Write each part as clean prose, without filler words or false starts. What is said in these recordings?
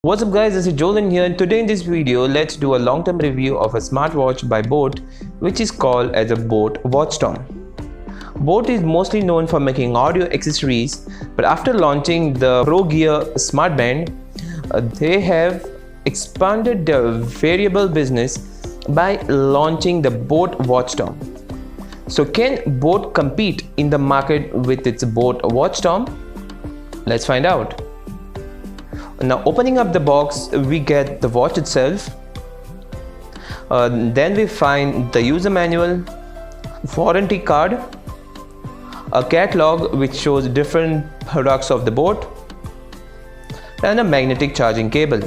What's up guys, this is Jolin here, and today in this video let's do a long-term review of a smartwatch by Boat which is called as a Boat Watchstorm. Boat is mostly known for making audio accessories, but after launching the Pro Gear smartband, they have expanded their variable business by launching the Boat Watchstorm. So can Boat compete in the market with its Boat Watchstorm? Let's find out. Now, opening up the box, we get the watch itself. Then we find the user manual, warranty card, a catalog which shows different products of the Boat, and a magnetic charging cable.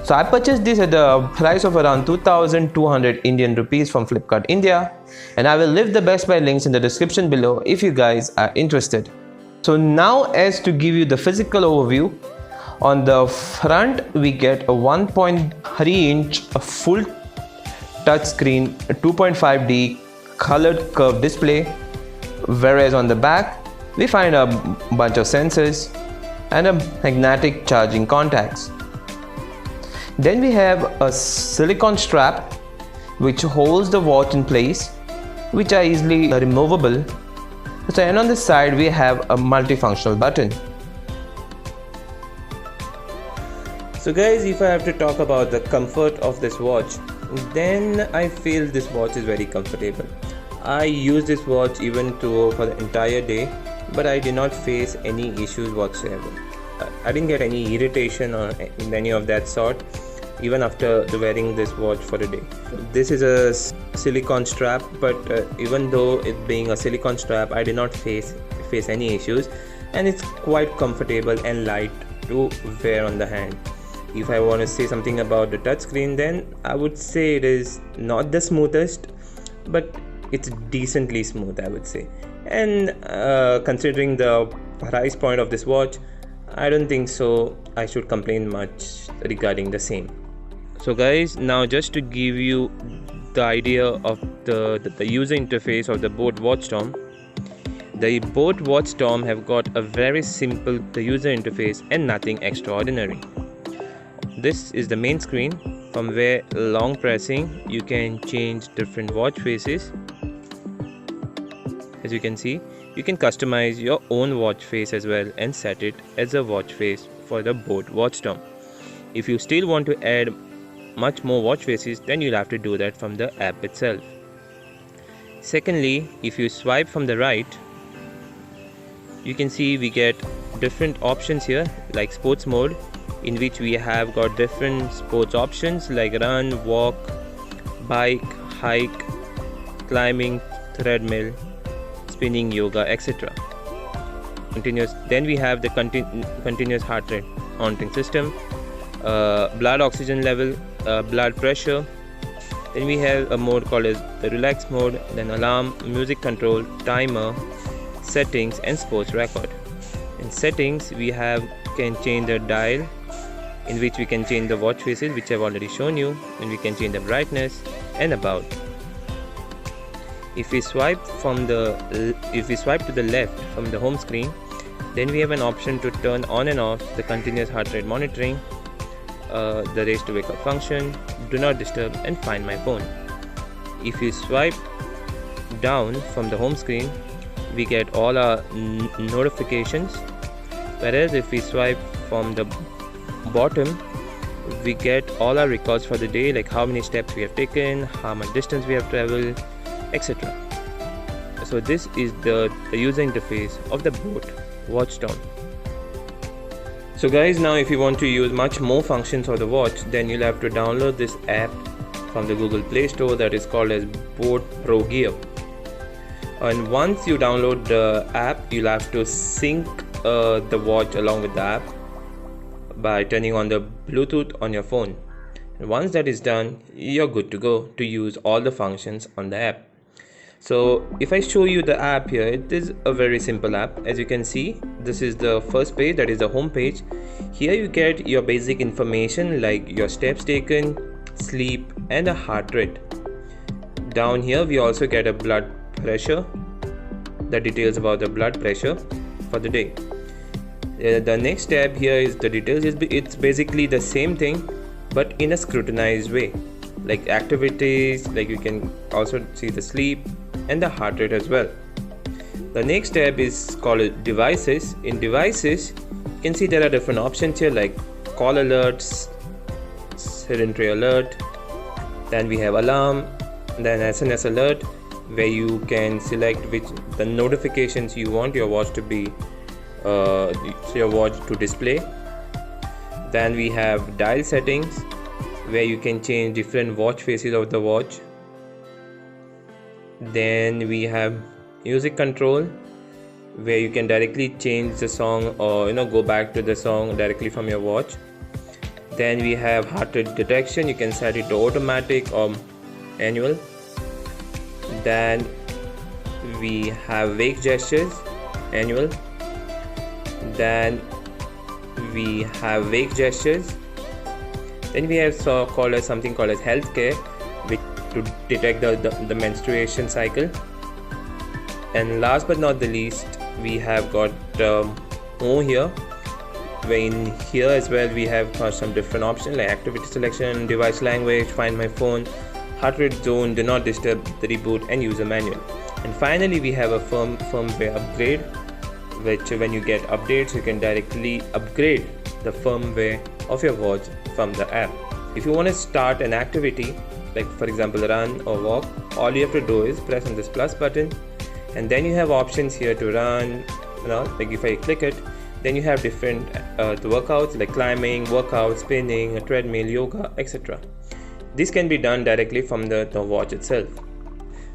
So I purchased this at the price of around 2,200 Indian rupees from Flipkart India, and I will leave the Best Buy links in the description below if you guys are interested. So now, as to give you the physical overview, on the front we get a 1.3-inch full touchscreen 2.5D colored curved display, whereas on the back we find a bunch of sensors and a magnetic charging contacts. Then we have a silicone strap which holds the watch in place, which are easily removable. So, and on the side we have a multifunctional button. So guys, if I have to talk about the comfort of this watch, then I feel this watch is very comfortable. I use this watch even for the entire day, but I did not face any issues whatsoever. I didn't get any irritation or any of that sort even after wearing this watch for a day. This is a silicone strap, but even though it being a silicone strap, I did not face any issues, and it's quite comfortable and light to wear on the hand. If I want to say something about the touchscreen, then I would say it is not the smoothest, but it's decently smooth, I would say. And considering the price point of this watch, I don't think so I should complain much regarding the same. So guys, now just to give you the idea of the user interface of the Boat Watchstorm, the Boat Watchstorm have got a very simple user interface and nothing extraordinary. This is the main screen, from where long pressing you can change different watch faces. As you can see, you can customize your own watch face as well and set it as a watch face for the Boat Watchstorm. If you still want to add much more watch faces, then you'll have to do that from the app itself. Secondly, if you swipe from the right, you can see we get different options here, like sports mode, in which we have got different sports options like run, walk, bike, hike, climbing, treadmill, spinning, yoga, etc. Then we have the continuous heart rate monitoring system, blood oxygen level, blood pressure. Then we have a mode called as the relax mode, then alarm, music control, timer, settings, and sports record. In settings, we can change the dial, in which we can change the watch faces, which I've already shown you, and we can change the brightness and about. If we swipe to the left from the home screen, then we have an option to turn on and off the continuous heart rate monitoring, the raise to wake up function, do not disturb, and find my phone. If you swipe down from the home screen, we get all our notifications, whereas if we swipe from the bottom, we get all our records for the day, like how many steps we have taken, how much distance we have traveled, etc. So this is the user interface of the Boat Watchstorm. So guys, now if you want to use much more functions of the watch, then you'll have to download this app from the Google Play Store that is called as Boat Pro Gear. And once you download the app, you'll have to sync the watch along with the app by turning on the Bluetooth on your phone. And once that is done, you're good to go to use all the functions on the app. So if I show you the app here, it is a very simple app. As you can see, this is the first page, that is the home page. Here you get your basic information like your steps taken, sleep, and a heart rate. Down here we also get a blood pressure, the details about the blood pressure for the day. The next tab here is the details. It's basically the same thing but in a scrutinized way, like activities, like you can also see the sleep and the heart rate as well. The next tab is called devices. In devices, you can see there are different options here like call alerts, sedentary alert, then we have alarm, then SNS alert, where you can select which the notifications you want your watch to be your watch to display. Then we have dial settings, where you can change different watch faces of the watch. Then we have music control, where you can directly change the song or go back to the song directly from your watch. Then we have heart rate detection. You can set it to automatic or manual. Then we have wake gestures, manual. Then we have wake gestures. Then we have something called as healthcare, which to detect the menstruation cycle. And last but not the least, we have got more here, where in here as well we have got some different options like activity selection, device language, find my phone, heart rate zone, do not disturb, the reboot, and user manual. And finally we have a firmware upgrade, which when you get updates you can directly upgrade the firmware of your watch from the app. If you want to start an activity like for example run or walk, all you have to do is press on this plus button, and then you have options here to run, like if I click it, then you have different workouts like climbing, workout, spinning, a treadmill, yoga, etc. This can be done directly from the watch itself.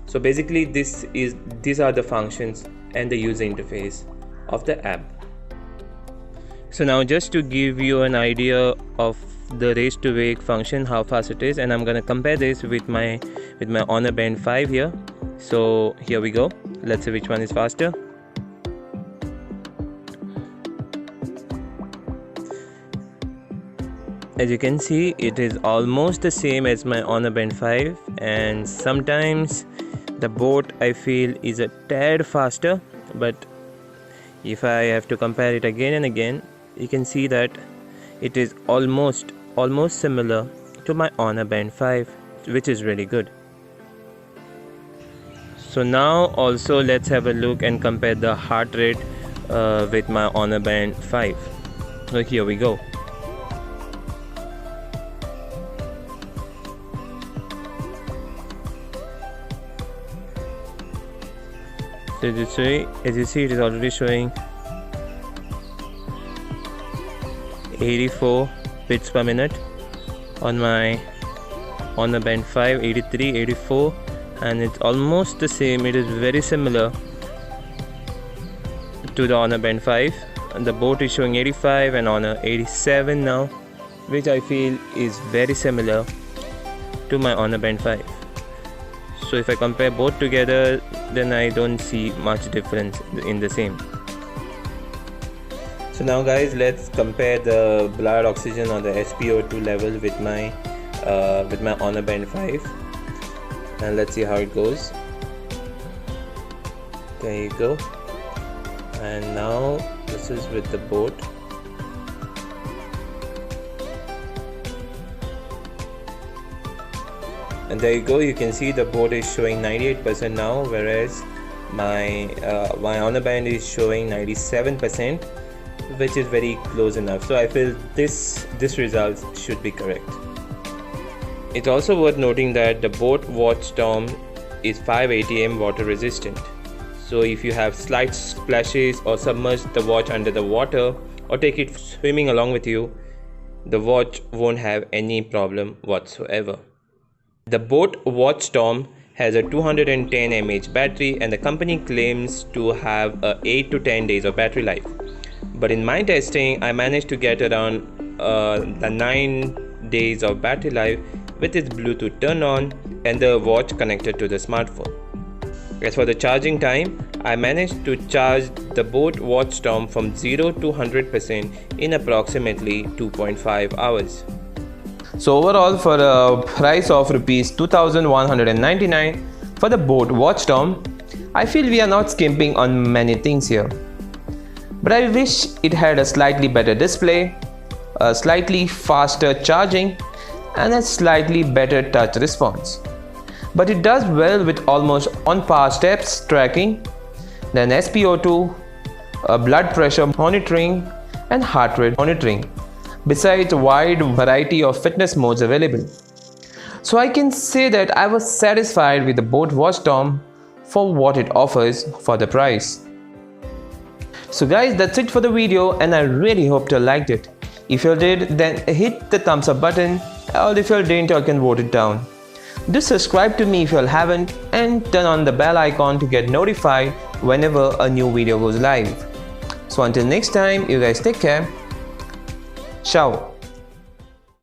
So basically these are the functions and the user interface of the app. So now just to give you an idea of the raise to wake function, how fast it is, and I'm gonna compare this with my Honor Band 5 here. So here we go. Let's see which one is faster. As you can see, it is almost the same as my Honor Band 5, and sometimes the boat I feel is a tad faster, but if I have to compare it again and again, you can see that it is almost similar to my Honor Band 5, which is really good. So now also let's have a look and compare the heart rate with my Honor Band 5. So here we go. So as you see, it is already showing 84 beats per minute on my Honor Band 5, 83, 84, and it's almost the same. It is very similar to the Honor Band 5, and the boat is showing 85 and Honor 87 now, which I feel is very similar to my Honor Band 5. So if I compare both together, then I don't see much difference in the same. So now guys, let's compare the blood oxygen or the SpO2 level with my Honor Band 5, and let's see how it goes. There you go. And now this is with the boat. And there you go, you can see the boat is showing 98% now, whereas my Honor Band is showing 97%, which is very close enough. So I feel this result should be correct. It's also worth noting that the boat watch storm is 5 ATM water resistant. So if you have slight splashes or submerge the watch under the water or take it swimming along with you, the watch won't have any problem whatsoever. The boat watch storm has a 210 mAh battery, and the company claims to have 8 to 10 days of battery life. But in my testing, I managed to get around the 9 days of battery life with its Bluetooth turned on and the watch connected to the smartphone. As for the charging time, I managed to charge the boat watch storm from 0 to 100% in approximately 2.5 hours. So overall, for a price of Rs 2,199 for the boat watch storm, I feel we are not skimping on many things here. but I wish it had a slightly better display, a slightly faster charging, and a slightly better touch response. But it does well with almost on-par steps tracking, then SpO2, blood pressure monitoring, and heart rate monitoring, besides a wide variety of fitness modes available. So I can say that I was satisfied with the Boat Whassup for what it offers for the price. So guys, that's it for the video, and I really hope you liked it. If you did, then hit the thumbs up button, or if you didn't, you can vote it down. Do subscribe to me if you haven't, and turn on the bell icon to get notified whenever a new video goes live. So until next time, you guys take care. Ciao.